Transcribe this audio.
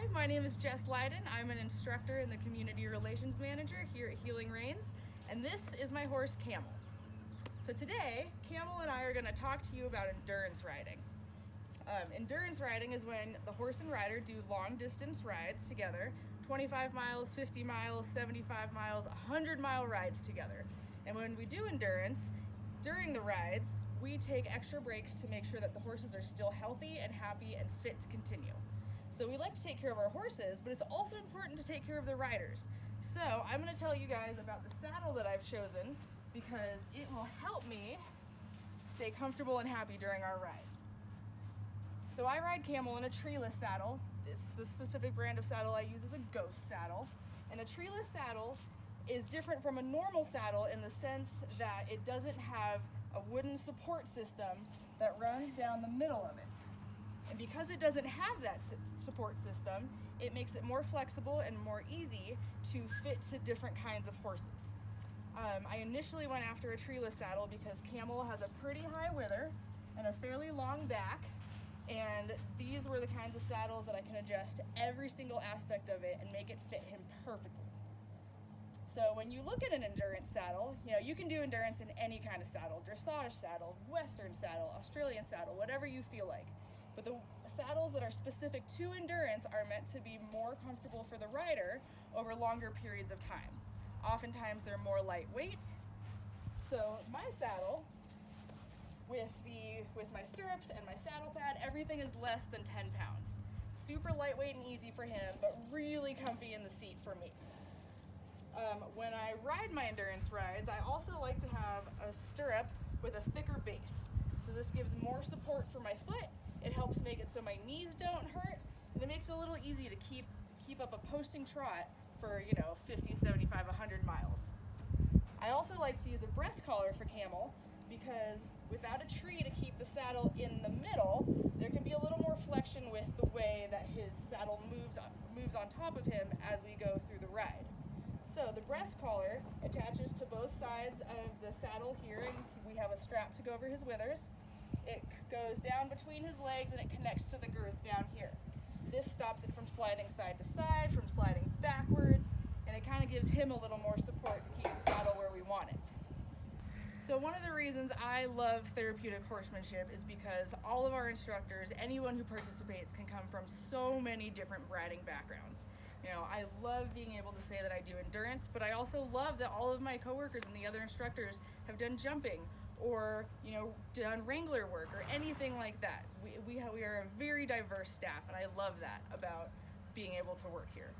Hi, my name is Jess Leiden. I'm an instructor and the Community Relations Manager here at Healing Reins, and this is my horse, Camel. So today, Camel and I are going to talk to you about endurance riding. Endurance riding is when the horse and rider do long distance rides together, 25 miles, 50 miles, 75 miles, 100-mile rides together. And when we do endurance, during the rides, we take extra breaks to make sure that the horses are still healthy and happy and fit to continue. So we like to take care of our horses, but it's also important to take care of the riders. So I'm going to tell you guys about the saddle that I've chosen because it will help me stay comfortable and happy during our rides. So I ride Camel in a treeless saddle. The specific brand of saddle I use is a Ghost saddle. And a treeless saddle is different from a normal saddle in the sense that it doesn't have a wooden support system that runs down the middle of it. And because it doesn't have that support system, it makes it more flexible and more easy to fit to different kinds of horses. I initially went after a treeless saddle because Camel has a pretty high wither and a fairly long back, and these were the kinds of saddles that I can adjust to every single aspect of it and make it fit him perfectly. So when you look at an endurance saddle, you can do endurance in any kind of saddle, dressage saddle, western saddle, Australian saddle, whatever you feel like. But the saddles that are specific to endurance are meant to be more comfortable for the rider over longer periods of time. Oftentimes they're more lightweight. So my saddle, with my stirrups and my saddle pad, everything is less than 10 pounds. Super lightweight and easy for him, but really comfy in the seat for me. When I ride my endurance rides, I also like to have a stirrup with a thicker base. So this gives more support for my foot. It helps make it so my knees don't hurt, and it makes it a little easy to keep up a posting trot for 50, 75, 100 miles. I also like to use a breast collar for Camel because without a tree to keep the saddle in the middle, there can be a little more flexion with the way that his saddle moves on top of him as we go through the ride. So the breast collar attaches to both sides of the saddle here, and we have a strap to go over his withers. It goes down between his legs and it connects to the girth down here. This stops it from sliding side to side, from sliding backwards, and it kind of gives him a little more support to keep the saddle where we want it. So one of the reasons I love therapeutic horsemanship is because all of our instructors, anyone who participates, can come from so many different riding backgrounds. I love being able to say that I do endurance, but I also love that all of my coworkers and the other instructors have done jumping or done wrangler work or anything like that. We are a very diverse staff, and I love that about being able to work here.